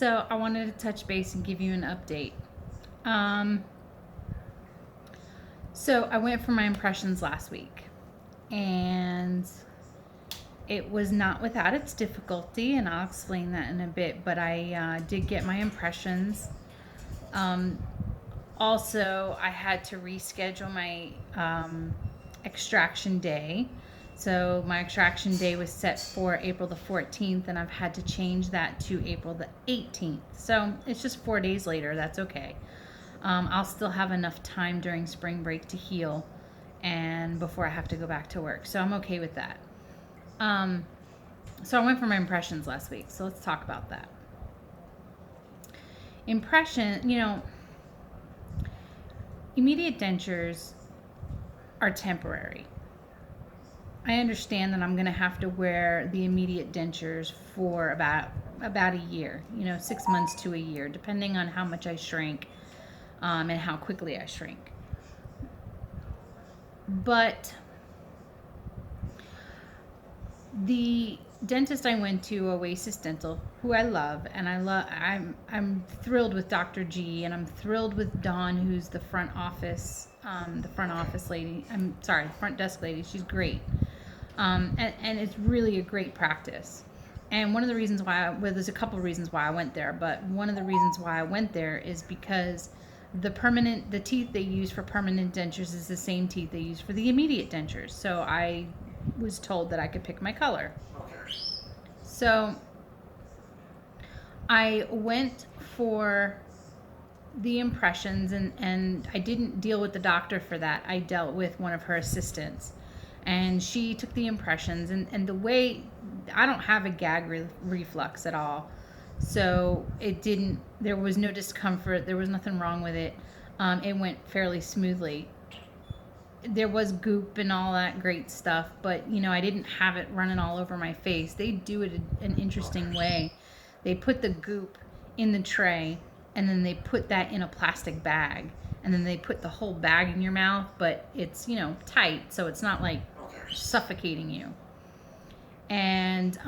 So I wanted to touch base and give you an update. Um, so I went for my impressions last week, and it was not without its difficulty, and I'll explain that in a bit. But I did get my impressions. Um, Also, I had to reschedule my extraction day. So my extraction day was set for April the 14th, and I've had to change that to April the 18th. So it's just 4 days later. That's okay. I'll still have enough time during spring break to heal and before I have to go back to work. So I'm okay with that. Um, so I went for my impressions last week. So let's talk about that. Immediate dentures are temporary. I understand that I'm going to have to wear the immediate dentures for about a year, 6 months to a year, depending on how much I shrink and how quickly I shrink. But the dentist I went to, Oasis Dental, who I love, and I'm thrilled with Dr. G, and I'm thrilled with Dawn, who's the front office lady. I'm sorry, the front desk lady. She's great, and it's really a great practice. And one of the reasons there's a couple of reasons why I went there, but one of the reasons why I went there is because the teeth they use for permanent dentures is the same teeth they use for the immediate dentures. So I was told that I could pick my color. So I went for the impressions, and I didn't deal with the doctor for that. I dealt with one of her assistants, and she took the impressions, and the way I don't have a gag reflux at all. So there was no discomfort. There was nothing wrong with it. It went fairly smoothly. There was goop and all that great stuff, but I didn't have it running all over my face. They do it an interesting way. They put the goop in the tray, and then they put that in a plastic bag, and then they put the whole bag in your mouth, but it's tight, so it's not like suffocating you. And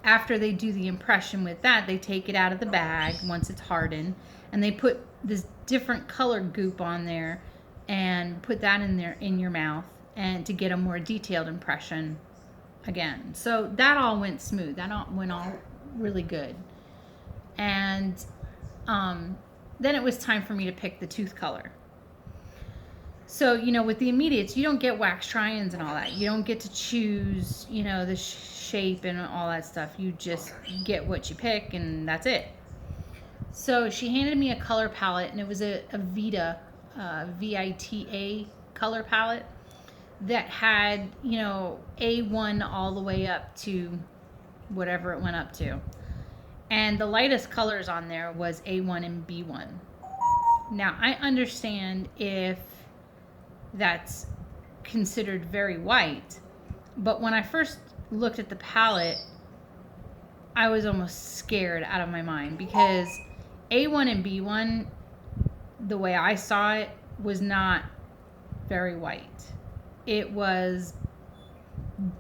after they do the impression with that, they take it out of the bag once it's hardened, and they put this different colored goop on there and put that in your mouth, and to get a more detailed impression again. So that all went smooth. That all went really good. And then it was time for me to pick the tooth color. So, with the immediates, you don't get wax try-ins and all that. You don't get to choose, the shape and all that stuff. You just get what you pick, and that's it. So she handed me a color palette, and it was a Vita, VITA color palette that had, A1 all the way up to whatever it went up to. And the lightest colors on there was A1 and B1. Now, I understand if that's considered very white, but when I first looked at the palette, I was almost scared out of my mind, because A1 and B1, the way I saw it, was not very white. It was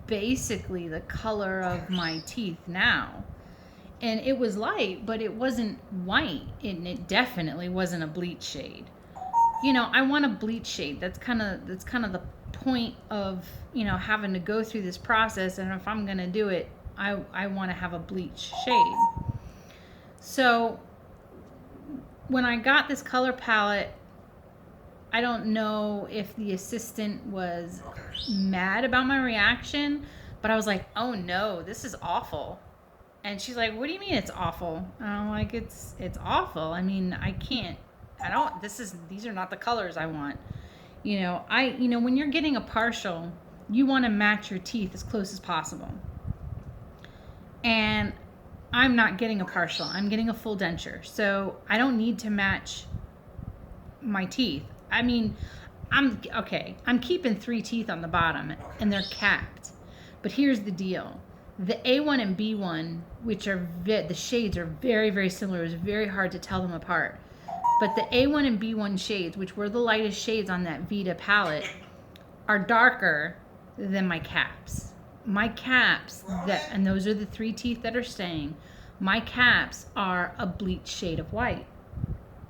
basically the color of my teeth now. And it was light, but it wasn't white, and it definitely wasn't a bleach shade. I want a bleach shade. That's kind of the point of, having to go through this process. And if I'm going to do it, I want to have a bleach shade. So when I got this color palette, I don't know if the assistant was mad about my reaction, but I was like, oh no, this is awful. And she's like, what do you mean it's awful? And I'm like, it's awful. I mean, these are not the colors I want. When you're getting a partial, you want to match your teeth as close as possible. And I'm not getting a partial. I'm getting a full denture. So I don't need to match my teeth. I mean, I'm keeping 3 teeth on the bottom, and they're capped. But here's the deal. The A1 and B1, which are the shades are very, very similar. It was very hard to tell them apart. But the A1 and B1 shades, which were the lightest shades on that Vita palette, are darker than my caps. my caps, and those are the 3 teeth that are staying, my caps are a bleach shade of white,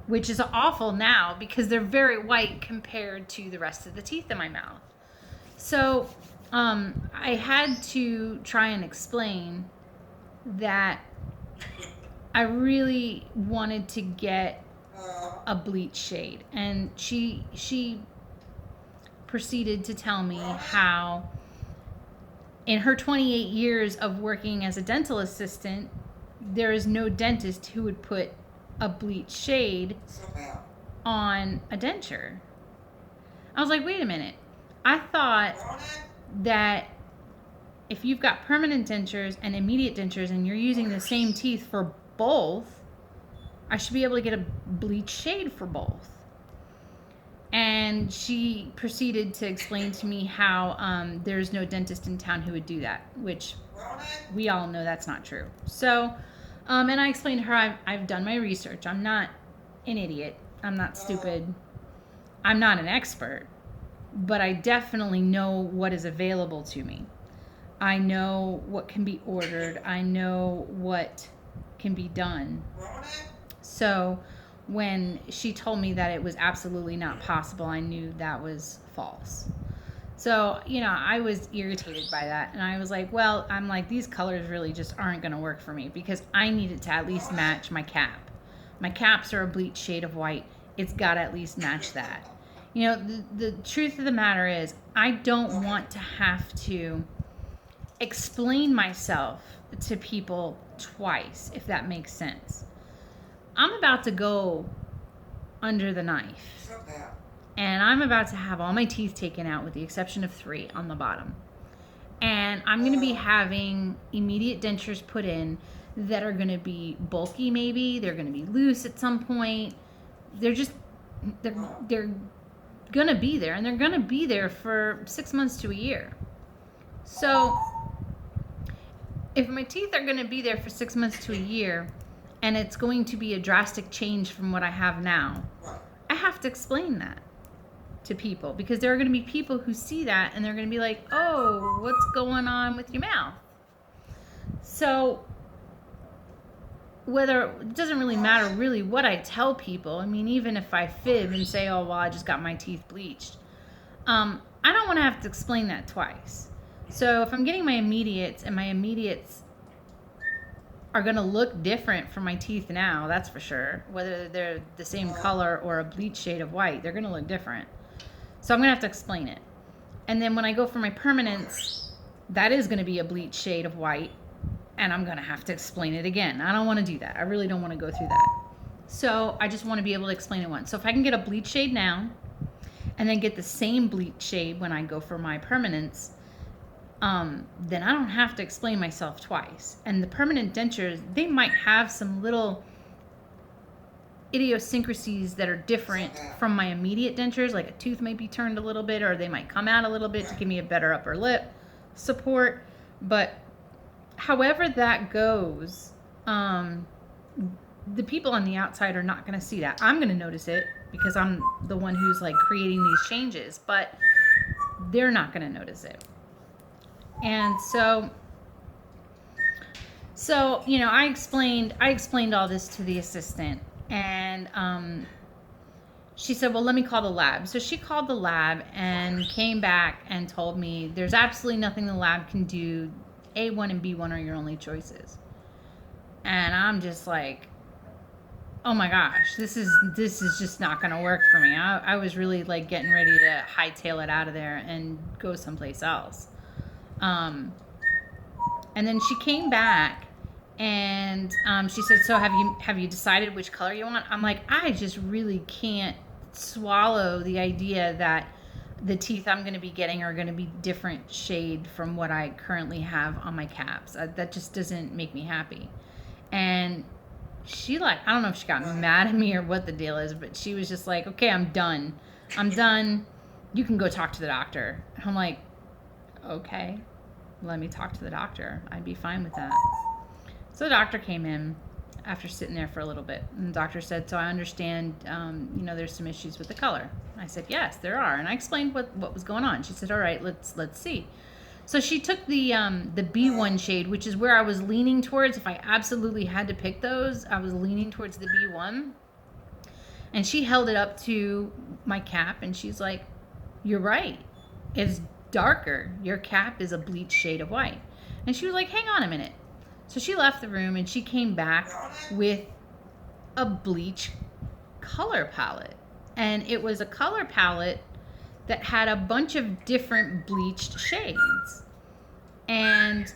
which is awful now because they're very white compared to the rest of the teeth in my mouth. So I had to try and explain that I really wanted to get a bleach shade, and she proceeded to tell me how in her 28 years of working as a dental assistant, there is no dentist who would put a bleach shade on a denture. I was like, wait a minute. I thought that if you've got permanent dentures and immediate dentures and you're using the same teeth for both, I should be able to get a bleach shade for both. And she proceeded to explain to me how there's no dentist in town who would do that, which we all know that's not true. So, and I explained to her I've done my research. I'm not an idiot. I'm not stupid. I'm not an expert. But I definitely know what is available to me. I know what can be ordered. I know what can be done. So when she told me that it was absolutely not possible, I knew that was false. So, you know, I was irritated by that. And I was like, well, I'm like, these colors really just aren't going to work for me because I need it to at least match my cap. My caps are a bleach shade of white. It's got to at least match that. You know, the truth of the matter is I don't want to have to explain myself to people twice, if that makes sense. I'm about to go under the knife, and I'm about to have all my teeth taken out with the exception of 3 on the bottom. And I'm going to be having immediate dentures put in that are going to be bulky maybe. They're going to be loose at some point. They're going to be there, and they're going to be there for 6 months to a year. So if my teeth are going to be there for 6 months to a year, and it's going to be a drastic change from what I have now, I have to explain that to people because there are going to be people who see that and they're going to be like, oh, what's going on with your mouth? So whether it doesn't really matter really what I tell people. I mean, even if I fib and say, oh, well, I just got my teeth bleached, I don't want to have to explain that twice. So if I'm getting my immediates and my immediates are going to look different from my teeth now, that's for sure. Whether they're the same color or a bleach shade of white, they're going to look different. So I'm going to have to explain it. And then when I go for my permanents, that is going to be a bleach shade of white, and I'm going to have to explain it again. I don't want to do that. I really don't want to go through that. So I just want to be able to explain it once. So if I can get a bleach shade now and then get the same bleach shade when I go for my permanents, then I don't have to explain myself twice. And the permanent dentures, they might have some little idiosyncrasies that are different from my immediate dentures, like a tooth might be turned a little bit, or they might come out a little bit to give me a better upper lip support. But however that goes, the people on the outside are not going to see that. I'm going to notice it because I'm the one who's like creating these changes, but they're not going to notice it. And so you know, I explained all this to the assistant, and she said, well, let me call the lab. So she called the lab and came back and told me there's absolutely nothing the lab can do. A1 and B1 are your only choices. And I'm just like, oh my gosh, this is just not going to work for me. I was really like getting ready to hightail it out of there and go someplace else. And then she came back and she said, so have you decided which color you want? I'm like, I just really can't swallow the idea that the teeth I'm going to be getting are going to be different shade from what I currently have on my caps. That just doesn't make me happy. And she I don't know if she got mad at me or what the deal is, but she was just like, okay, I'm done. You can go talk to the doctor. And I'm like, okay, let me talk to the doctor. I'd be fine with that. So the doctor came in after sitting there for a little bit, and the doctor said, so I understand, you know, there's some issues with the color. I said, yes, there are. And I explained what was going on. She said, all right, let's see. So she took the B1 shade, which is where I was leaning towards. If I absolutely had to pick those, I was leaning towards the B1. And she held it up to my cap and she's like, "You're right. It's darker. Your cap is a bleach shade of white." And she was like, "Hang on a minute." So she left the room and she came back with a bleach color palette. And it was a color palette that had a bunch of different bleached shades. And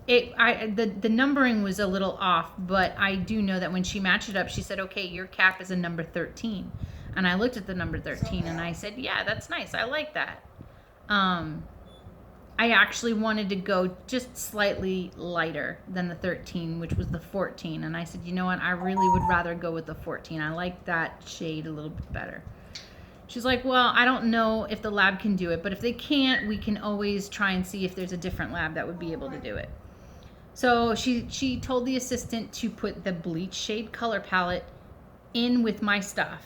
the numbering was a little off, but I do know that when she matched it up, she said, "Okay, your cap is a number 13." And I looked at the number 13 and I said, "Yeah, that's nice. I like that." I actually wanted to go just slightly lighter than the 13, which was the 14. And I said, "You know what? I really would rather go with the 14. I like that shade a little bit better." She's like, "Well, I don't know if the lab can do it, but if they can't, we can always try and see if there's a different lab that would be able to do it." So she told the assistant to put the bleach shade color palette in with my stuff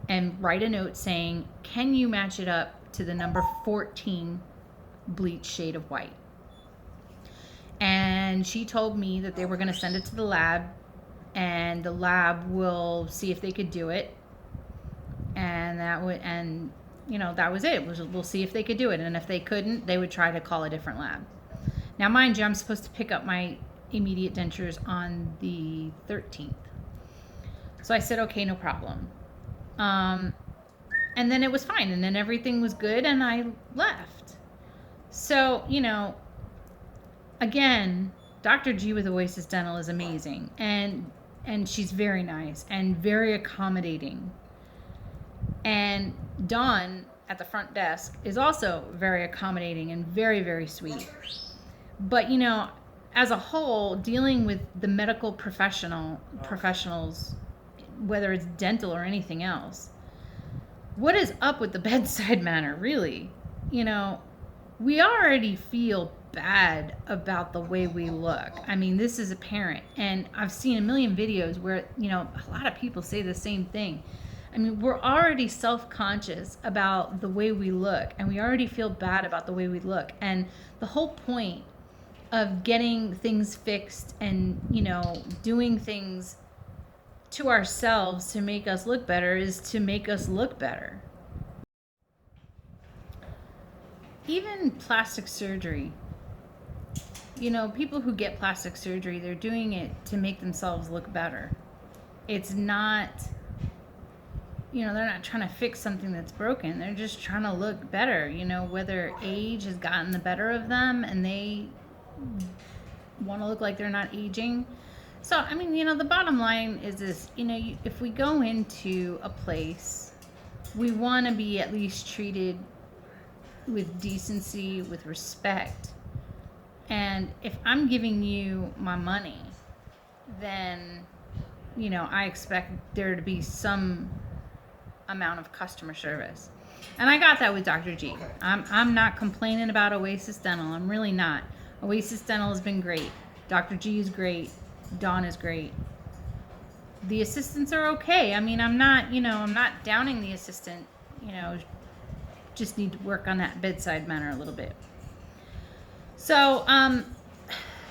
and write a note saying, "Can you match it up to the number 14 bleach shade of white?" And she told me that they were going to send it to the lab and the lab will see if they could do it. And that was it. We'll see if they could do it. And if they couldn't, they would try to call a different lab. Now, mind you, I'm supposed to pick up my immediate dentures on the 13th. So I said, "Okay, no problem." And then it was fine. And then everything was good and I left. So, again, Dr. G with Oasis Dental is amazing. And she's very nice and very accommodating. And Dawn at the front desk is also very accommodating and very, very sweet. But, as a whole, dealing with the medical professionals, whether it's dental or anything else, what is up with the bedside manner, really? We already feel bad about the way we look. I mean, this is apparent. And I've seen a million videos where, a lot of people say the same thing. I mean, we're already self-conscious about the way we look, and we already feel bad about the way we look. And the whole point of getting things fixed and, doing things to ourselves to make us look better is to make us look better. Even plastic surgery. People who get plastic surgery, they're doing it to make themselves look better. It's not, they're not trying to fix something that's broken. They're just trying to look better, whether age has gotten the better of them and they want to look like they're not aging. So, I mean, the bottom line is this, if we go into a place, we want to be at least treated with decency, with respect. And if I'm giving you my money, then, I expect there to be some amount of customer service. And I got that with Dr. G. I'm not complaining about Oasis Dental. I'm really not. Oasis Dental has been great. Dr. G is great. Dawn is great. The assistants are okay. I mean, I'm not downing the assistant, just need to work on that bedside manner a little bit. So,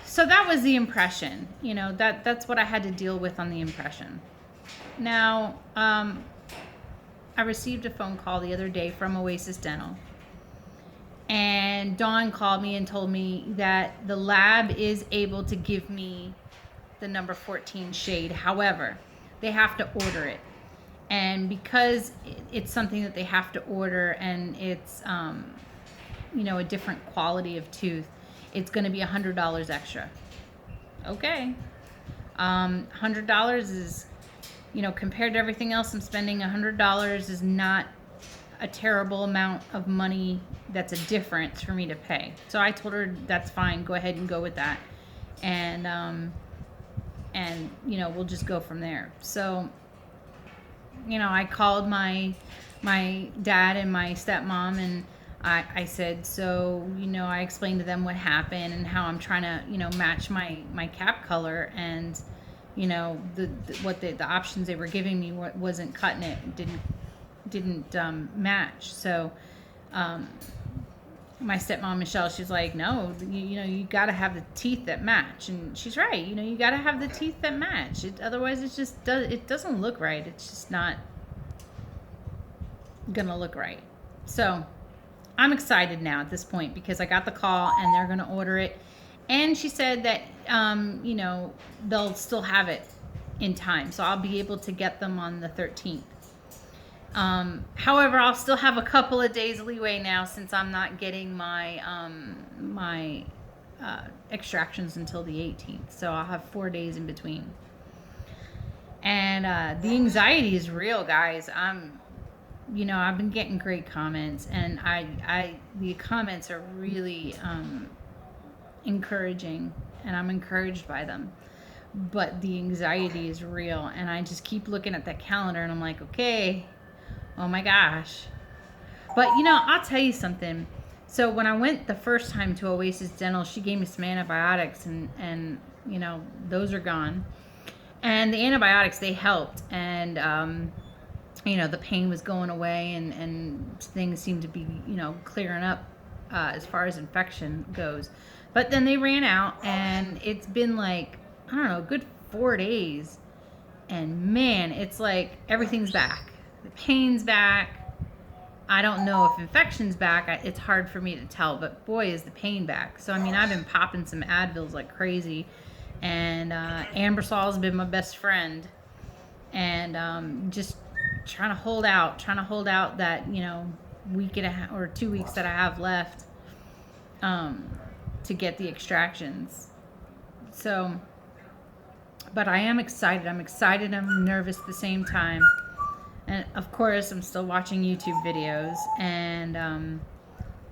so that was the impression, that's what I had to deal with on the impression. Now, I received a phone call the other day from Oasis Dental. And Dawn called me and told me that the lab is able to give me the number 14 shade. However, they have to order it. And because it's something that they have to order and it's, a different quality of tooth, it's going to be $100 extra. Okay. $100 is, compared to everything else I'm spending, $100 is not a terrible amount of money. That's a difference for me to pay. So I told her that's fine. Go ahead and go with that. And we'll just go from there. So, I called my dad and my stepmom and I said, so, I explained to them what happened and how I'm trying to, match my cap color and, the options they were giving me wasn't cutting it. Didn't match. So, my stepmom Michelle, she's like, no, you know, you got to have the teeth that match, and she's right. You know, you got to have the teeth that match. Otherwise, it doesn't look right. It's just not gonna look right. So I'm excited now at this point because I got the call and they're gonna order it, and she said that you know, they'll still have it in time, so I'll be able to get them on the 13th. However, I'll still have a couple of days leeway now since I'm not getting my extractions until the 18th. So I'll have 4 days in between. And the anxiety is real, guys. You know, I've been getting great comments, and the comments are really encouraging, and I'm encouraged by them. But the anxiety is real, and I just keep looking at that calendar, and I'm like, okay. Oh my gosh. But you know, I'll tell you something. So when I went the first time to Oasis Dental, she gave me some antibiotics, and you know, those are gone. And the antibiotics, they helped, and you know, the pain was going away, and things seemed to be, you know, clearing up as far as infection goes. But then they ran out, and it's been like, I don't know, a good 4 days. And man, it's like everything's back. The pain's back. I don't know if infection's back. It's hard for me to tell, but boy, is the pain back. So, I mean, I've been popping some Advils like crazy, and Ambersol's been my best friend, and just trying to hold out that, you know, week and a half or 2 weeks that I have left to get the extractions. So, but I am excited. I'm excited. I'm nervous at the same time. And of course, I'm still watching YouTube videos, and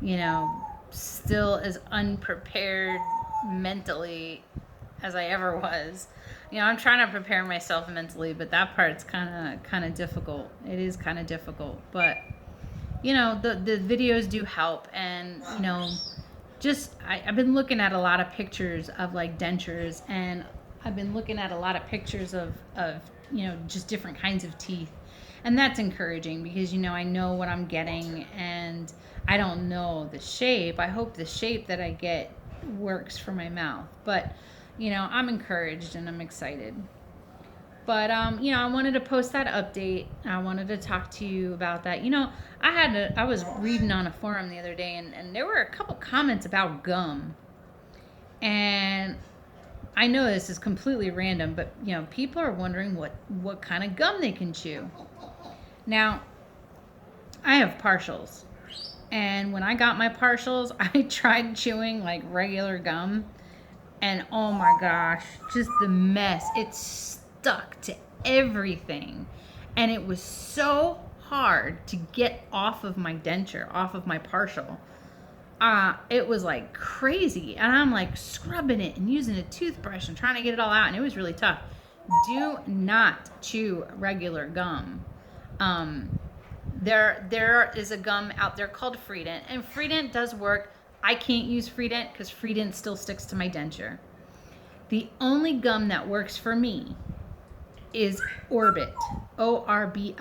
you know, still as unprepared mentally as I ever was. You know, I'm trying to prepare myself mentally, but that part's kind of difficult. It is kind of difficult, but you know, the videos do help, and you know, just I've been looking at a lot of pictures of like dentures, and I've been looking at a lot of pictures of you know, just different kinds of teeth. And that's encouraging because, you know, I know what I'm getting, and I don't know the shape. I hope the shape that I get works for my mouth. But, you know, I'm encouraged and I'm excited. But, you know, I wanted to post that update. I wanted to talk to you about that. You know, I was reading on a forum the other day, and there were a couple comments about gum. And I know this is completely random, but, you know, people are wondering what kind of gum they can chew. Now, I have partials, and when I got my partials, I tried chewing like regular gum, and oh my gosh, just the mess. It stuck to everything, and it was so hard to get off of my denture, off of my partial. It was like crazy, and I'm like scrubbing it and using a toothbrush and trying to get it all out, and it was really tough. Do not chew regular gum. There is a gum out there called Freedent, and Freedent does work. I can't use Freedent because Freedent still sticks to my denture. The only gum that works for me is Orbit, Orbit,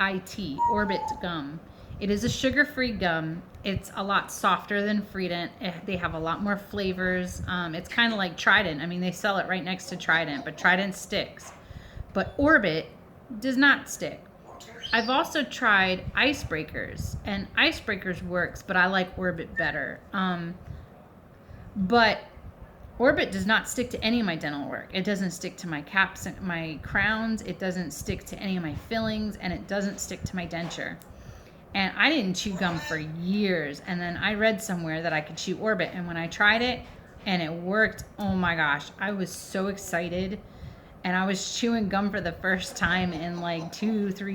Orbit gum. It is a sugar-free gum. It's a lot softer than Freedent. They have a lot more flavors. It's kind of like Trident. I mean, they sell it right next to Trident, but Trident sticks. But Orbit does not stick. I've also tried Icebreakers, and Icebreakers works, but I like Orbit better. But Orbit does not stick to any of my dental work. It doesn't stick to my caps and my crowns. It doesn't stick to any of my fillings, and it doesn't stick to my denture. And I didn't chew gum for years, and then I read somewhere that I could chew Orbit, and when I tried it and it worked, oh my gosh, I was so excited. And I was chewing gum for the first time in like 2 or 3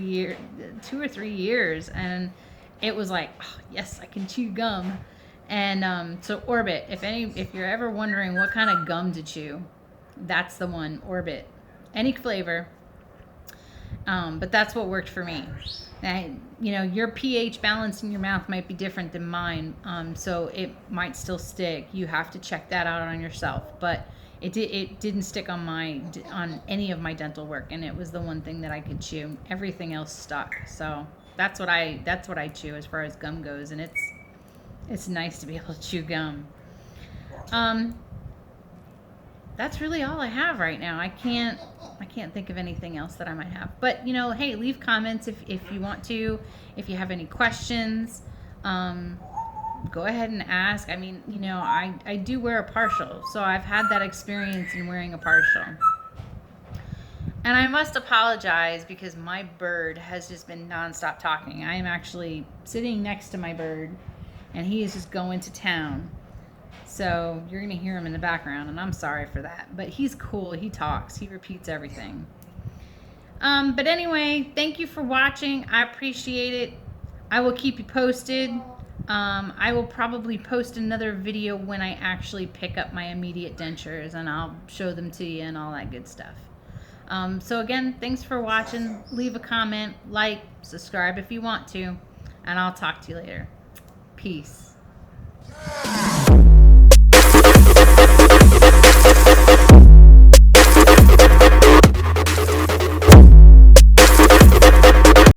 years, and it was like, oh, yes, I can chew gum. And so Orbit, if you're ever wondering what kind of gum to chew, that's the one, Orbit. Any flavor, but that's what worked for me. Now, you know, your pH balance in your mouth might be different than mine, so it might still stick. You have to check that out on yourself, but it didn't stick on any of my dental work, and it was the one thing that I could chew. Everything else stuck. So that's what I chew as far as gum goes, and It's nice to be able to chew gum. That's really all I have right now. I can't think of anything else that I might have. But you know, hey, leave comments if you want to. If you have any questions, go ahead and ask. I mean, you know, I do wear a partial, so I've had that experience in wearing a partial. And I must apologize because my bird has just been nonstop talking. I am actually sitting next to my bird, and he is just going to town. So you're going to hear him in the background, and I'm sorry for that. But he's cool. He talks. He repeats everything. But anyway, thank you for watching. I appreciate it. I will keep you posted. I will probably post another video when I actually pick up my immediate dentures, and I'll show them to you and all that good stuff. So again, thanks for watching. Leave a comment, like, subscribe if you want to, and I'll talk to you later. Peace.